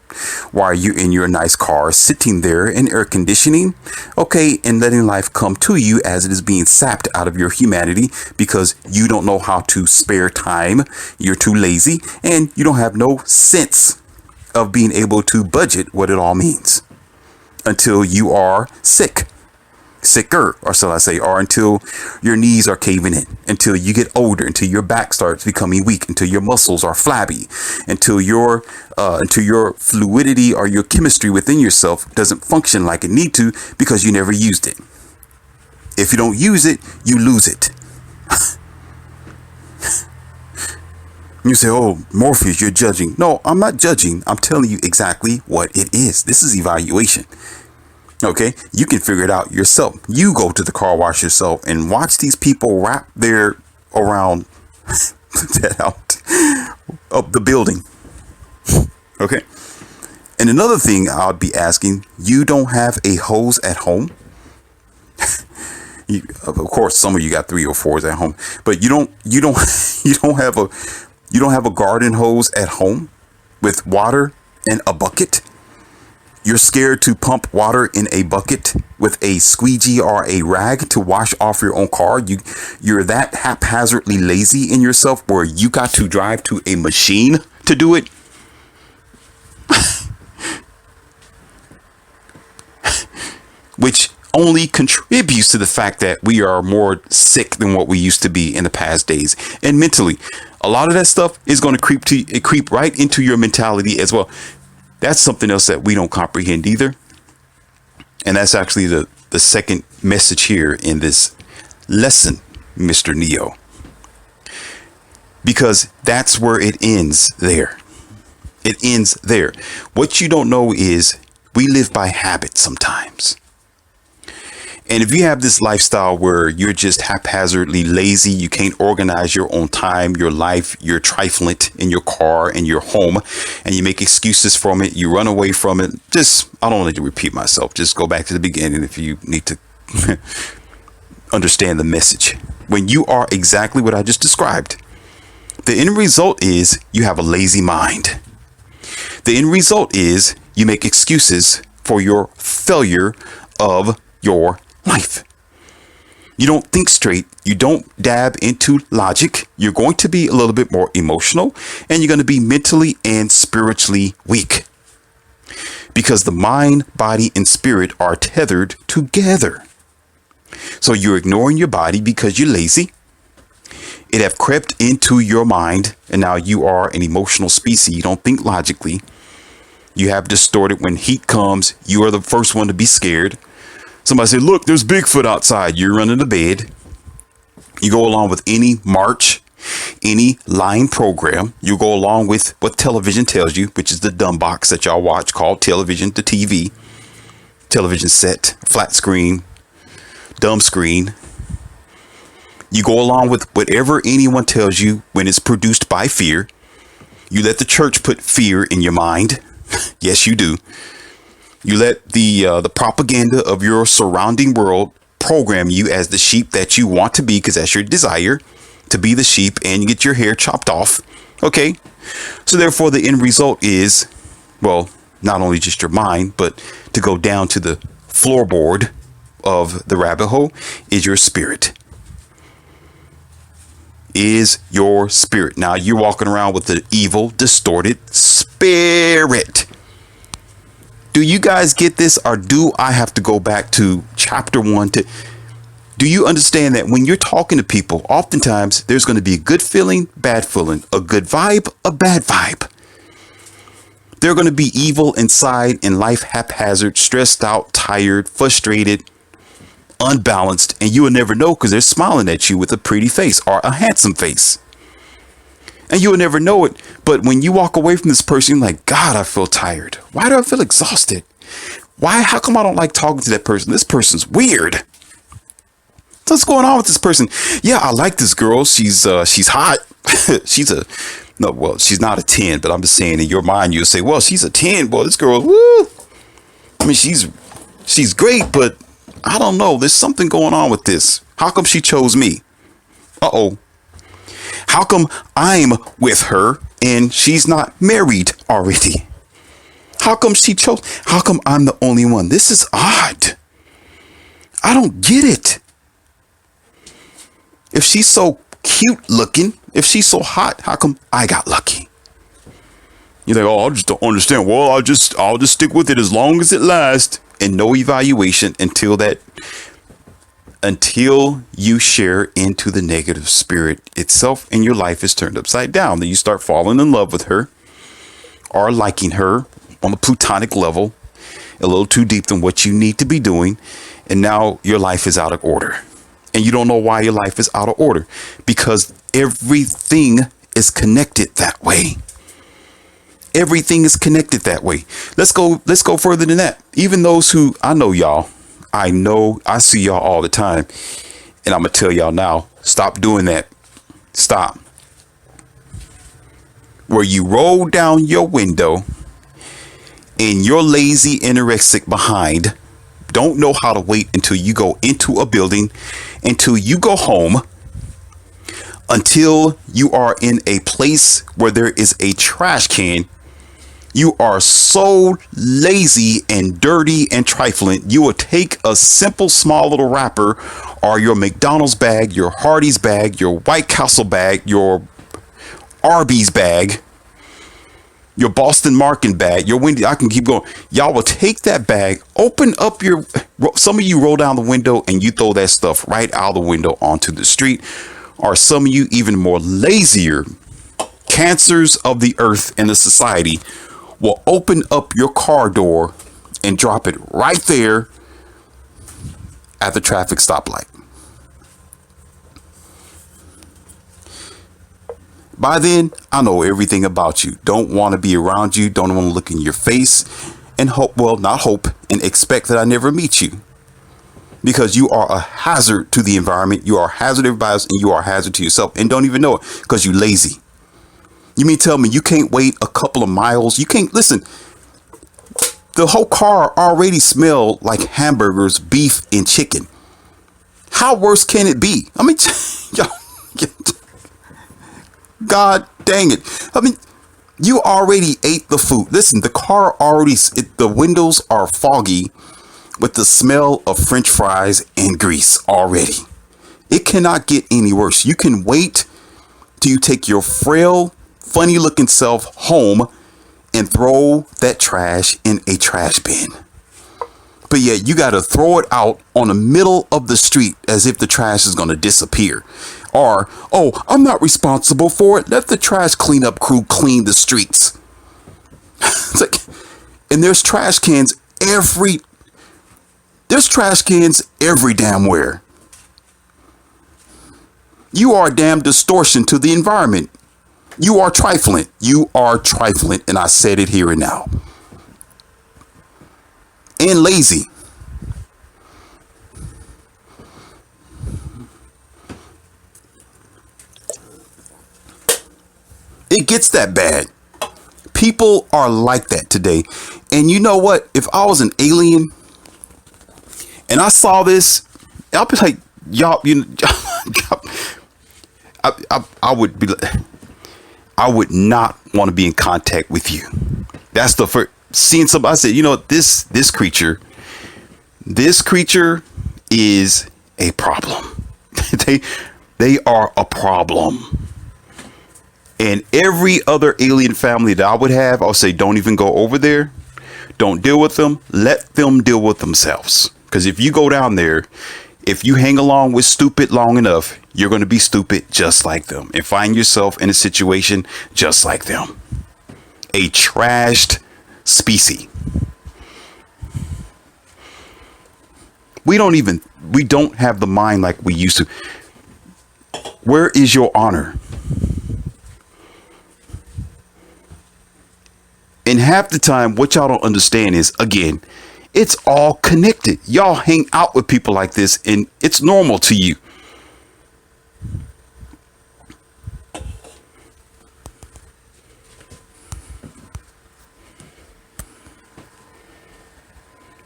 While you're in your nice car sitting there in air conditioning, okay, and letting life come to you as it is being sapped out of your humanity because you don't know how to spare time, you're too lazy, and you don't have no sense of being able to budget what it all means until you are sicker, or shall I say, or until your knees are caving in, until you get older, until your back starts becoming weak, until your muscles are flabby, until your fluidity or your chemistry within yourself doesn't function like it need to because you never used it. If you don't use it, you lose it. You say, oh, Morpheus, you're judging. No, I'm not judging. I'm telling you exactly what it is. This is evaluation. Okay, you can figure it out yourself. You go to the car wash yourself and watch these people wrap their around that out up the building. Okay. And another thing I'll be asking, you don't have a hose at home? Of course, some of you got 3 or 4s at home, but you don't have a garden hose at home with water and a bucket. You're scared to pump water in a bucket with a squeegee or a rag to wash off your own car. You're that haphazardly lazy in yourself where you got to drive to a machine to do it. Which only contributes to the fact that we are more sick than what we used to be in the past days. And mentally, a lot of that stuff is going to creep right into your mentality as well. That's something else that we don't comprehend either. And that's actually the second message here in this lesson, Mr. Neo. Because that's where it ends there. It ends there. What you don't know is we live by habit sometimes. And if you have this lifestyle where you're just haphazardly lazy, you can't organize your own time, your life, you're trifling in your car and your home, and you make excuses from it, you run away from it. Just, I don't need to repeat myself. Just go back to the beginning if you need to understand the message. When you are exactly what I just described, the end result is you have a lazy mind. The end result is you make excuses for your failure of your life. You don't think straight. You don't dab into logic. You're going to be a little bit more emotional, and you're going to be mentally and spiritually weak because the mind, body, and spirit are tethered together. So you're ignoring your body because you're lazy. It have crept into your mind, and now you are an emotional species. You don't think logically. You have distorted. When heat comes, you are the first one to be scared. Somebody say, look, there's Bigfoot outside. You're running to bed. You go along with any march, any line program. You go along with what television tells you, which is the dumb box that y'all watch called television, the TV, television set, flat screen, dumb screen. You go along with whatever anyone tells you when it's produced by fear. You let the church put fear in your mind. Yes, you do. You let the propaganda of your surrounding world program you as the sheep that you want to be, because that's your desire to be the sheep, and you get your hair chopped off. Okay. So therefore, the end result is, well, not only just your mind, but to go down to the floorboard of the rabbit hole is your spirit. Is your spirit. Now you're walking around with the evil, distorted spirit. Do you guys get this, or do I have to go back to chapter 1 to... Do you understand that when you're talking to people, oftentimes there's going to be a good feeling, bad feeling, a good vibe, a bad vibe. They're going to be evil inside, in life haphazard, stressed out, tired, frustrated, unbalanced, and you will never know because they're smiling at you with a pretty face or a handsome face. And you will never know it. But when you walk away from this person, you're like, God, I feel tired. Why do I feel exhausted? Why? How come I don't like talking to that person? This person's weird. What's going on with this person? Yeah, I like this girl. She's hot. She's not a 10, but I'm just saying in your mind, you'll say, well, she's a 10. Boy, this girl, woo. I mean, she's great, but I don't know. There's something going on with this. How come she chose me? Uh-oh. How come I'm with her and she's not married already? How come she chose? How come I'm the only one? This is odd. I don't get it. If she's so cute looking, if she's so hot, how come I got lucky? You're like, oh, I just don't understand. Well, I'll just stick with it as long as it lasts, and no evaluation until you share into the negative spirit itself and your life is turned upside down. Then you start falling in love with her or liking her on a platonic level, a little too deep than what you need to be doing. And now your life is out of order. And you don't know why your life is out of order, because everything is connected that way. Everything is connected that way. Let's go further than that. Even those who, I know y'all, I see y'all all the time, and I'm going to tell y'all now, stop doing that. Stop. Where you roll down your window and your lazy anorexic behind don't know how to wait until you go into a building, until you go home, until you are in a place where there is a trash can. You are so lazy and dirty and trifling. You will take a simple small little wrapper or your McDonald's bag, your Hardee's bag, your White Castle bag, your Arby's bag, your Boston Market bag, your Wendy, I can keep going. Y'all will take that bag, open up some of you roll down the window and you throw that stuff right out the window onto the street. Or some of you even more lazier, cancers of the earth and the society, will open up your car door and drop it right there at the traffic stoplight. By then, I know everything about you. Don't want to be around you. Don't want to look in your face and and expect that I never meet you. because you are a hazard to the environment. You are a hazard to everybody else, and you are a hazard to yourself and don't even know it because you're lazy. You mean tell me you can't wait a couple of miles? You can't listen. The whole car already smelled like hamburgers, beef, and chicken. How worse can it be? I mean, God dang it. I mean, you already ate the food. Listen, the car already, the windows are foggy with the smell of French fries and grease already. It cannot get any worse. You can wait till you take your frail, funny looking self home and throw that trash in a trash bin. But yet you got to throw it out on the middle of the street as if the trash is going to disappear. Or, oh, I'm not responsible for it. Let the trash cleanup crew clean the streets. It's like, and there's trash cans every damn where. You are a damn distortion to the environment. You are trifling. You are trifling. And I said it here and now. And lazy. It gets that bad. People are like that today. And you know what? If I was an alien and I saw this, I'll be like, y'all, you know, I would be like, I would not want to be in contact with you. That's the first. Seeing somebody, I said, you know, this creature is a problem. they are a problem. And every other alien family that I would have, I'll say, don't even go over there. Don't deal with them. Let them deal with themselves. Because if you go down there, if you hang along with stupid long enough, you're going to be stupid just like them and find yourself in a situation just like them. A trashed species. We don't have the mind like we used to. Where is your honor? And half the time, what y'all don't understand is, again, it's all connected. Y'all hang out with people like this and it's normal to you.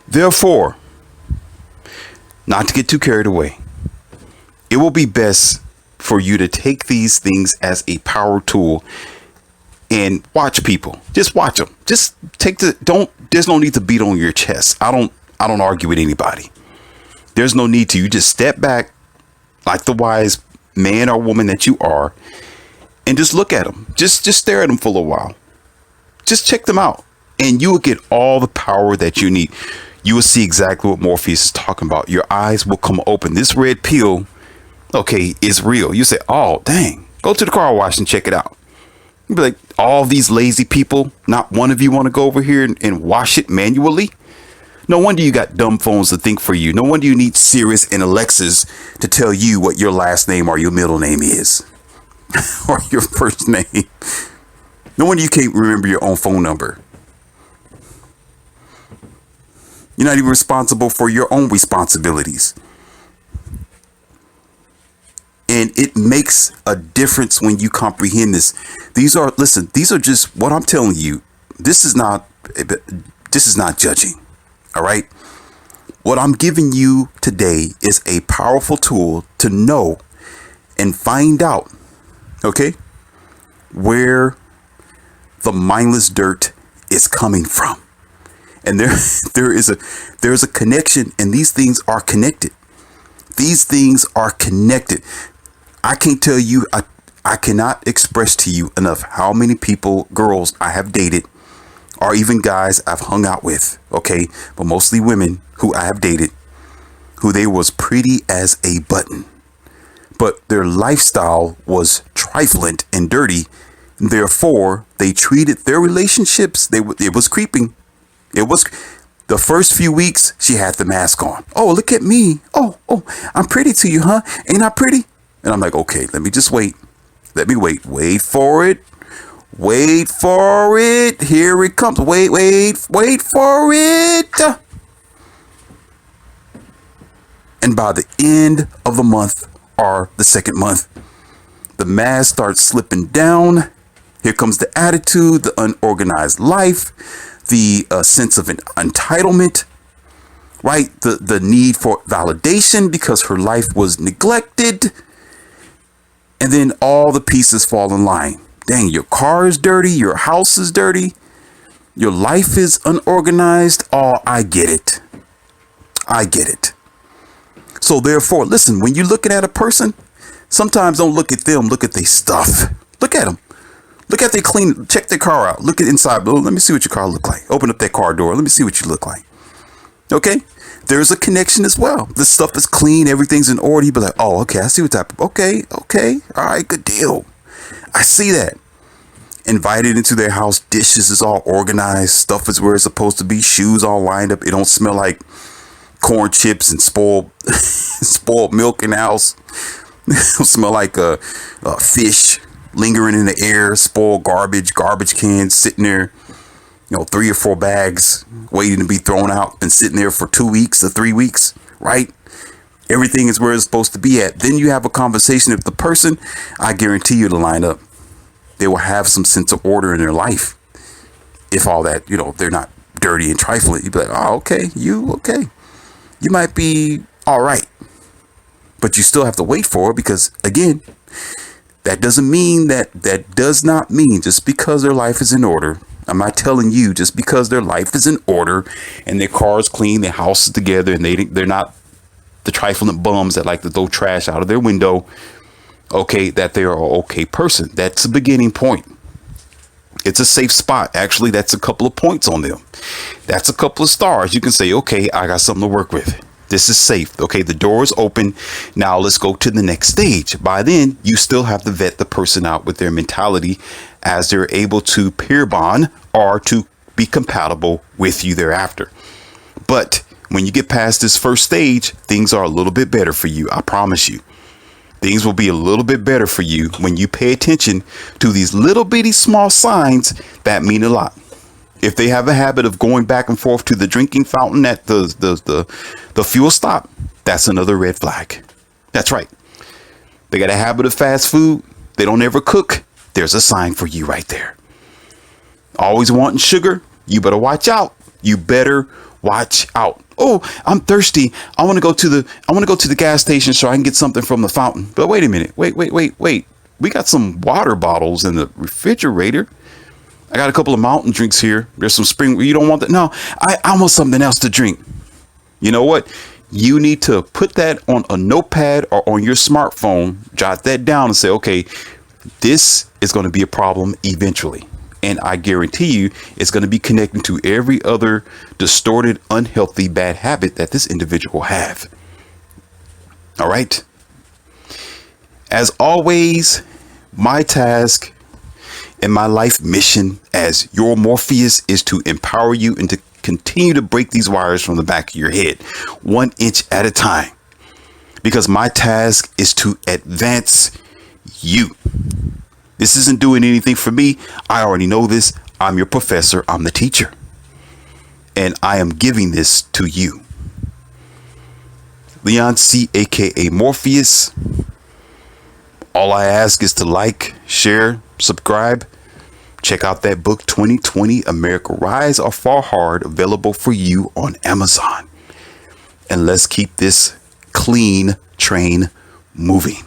Therefore, not to get too carried away, it will be best for you to take these things as a power tool and watch people. Just watch them. Just there's no need to beat on your chest. I don't argue with anybody. There's no need to. You just step back like the wise man or woman that you are and just look at them. Just stare at them for a little while. Just check them out and you will get all the power that you need. You will see exactly what Morpheus is talking about. Your eyes will come open. This red pill, okay, is real. You say, oh, dang, go to the car wash and check it out. You'll be like, all these lazy people, not one of you want to go over here and wash it manually? No wonder you got dumb phones to think for you. No wonder you need Sirius and Alexas to tell you what your last name or your middle name is. Or your first name. No wonder you can't remember your own phone number. You're not even responsible for your own responsibilities. And it makes a difference when you comprehend this. These are just what I'm telling you. This is not judging. All right. What I'm giving you today is a powerful tool to know and find out, okay, where the mindless dirt is coming from. And there's a connection, and these things are connected. These things are connected. I can't tell you, I cannot express to you enough how many people, girls I have dated, or even guys I've hung out with, okay, but mostly women who I have dated, who they was pretty as a button, but their lifestyle was trifling and dirty. Therefore, they treated their relationships, it was creeping. It was the first few weeks she had the mask on. Oh, look at me. Oh, I'm pretty to you, huh? Ain't I pretty? And I'm like, okay, let me just wait. Let me wait. Wait for it. Wait for it. Here it comes. Wait for it. And by the end of the month or the second month, the mask starts slipping down. Here comes the attitude, the unorganized life, the sense of an entitlement, right? The need for validation because her life was neglected. And then all the pieces fall in line. Dang, your car is dirty. Your house is dirty. Your life is unorganized. Oh, I get it. I get it. So therefore, listen, when you're looking at a person, sometimes don't look at them, look at their stuff. Look at them. Look at their clean, check their car out. Look at inside. Let me see what your car look like. Open up that car door. Let me see what you look like. Okay? There's a connection as well. This stuff is clean. Everything's in order. You'd be like, oh, okay, I see what type of, okay. All right, good deal. I see that. Invited into their house. Dishes is all organized. Stuff is where it's supposed to be. Shoes all lined up. It don't smell like corn chips and spoiled milk in the house. It don't smell like fish lingering in the air, spoiled garbage cans sitting there, 3 or 4 bags waiting to be thrown out, been sitting there for 2 weeks or 3 weeks, right? Everything is where it's supposed to be at. Then you have a conversation with the person. I guarantee you to line up. They will have some sense of order in their life. If all that, they're not dirty and trifling. You'd be like, oh, okay, okay. You might be all right. But you still have to wait for it because, again, that does not mean just because their life is in order. I'm not telling you just because their life is in order and their car is clean, their house is together, and they're not the trifling bums that like to throw trash out of their window. Okay, that they are an okay person. That's the beginning point. It's a safe spot. Actually, that's a couple of points on them. That's a couple of stars. You can say, okay, I got something to work with. This is safe. Okay, the door is open. Now let's go to the next stage. By then, you still have to vet the person out with their mentality as they're able to peer bond or to be compatible with you thereafter. But when you get past this first stage, things are a little bit better for you. I promise you. Things will be a little bit better for you when you pay attention to these little bitty small signs that mean a lot. If they have a habit of going back and forth to the drinking fountain at the fuel stop, that's another red flag. That's right. They got a habit of fast food. They don't ever cook. There's a sign for you right there. Always wanting sugar. You better watch out. You better watch out. Oh, I'm thirsty. I want to go to the gas station so I can get something from the fountain. But wait a minute. Wait. We got some water bottles in the refrigerator. I got a couple of mountain drinks here. There's some spring. You don't want that? No, I want something else to drink. You know what? You need to put that on a notepad or on your smartphone. Jot that down and say, okay, this is going to be a problem eventually. And I guarantee you it's going to be connected to every other distorted, unhealthy, bad habit that this individual have. All right. As always, my task and my life mission as your Morpheus is to empower you and to continue to break these wires from the back of your head 1 inch at a time, because my task is to advance you. This isn't doing anything for me. I already know this. I'm your professor. I'm the teacher. And I am giving this to you. Leon C, aka Morpheus. All I ask is to like, share, subscribe. Check out that book, 2020 America Rise or Fall Hard, available for you on Amazon. And let's keep this clean train moving.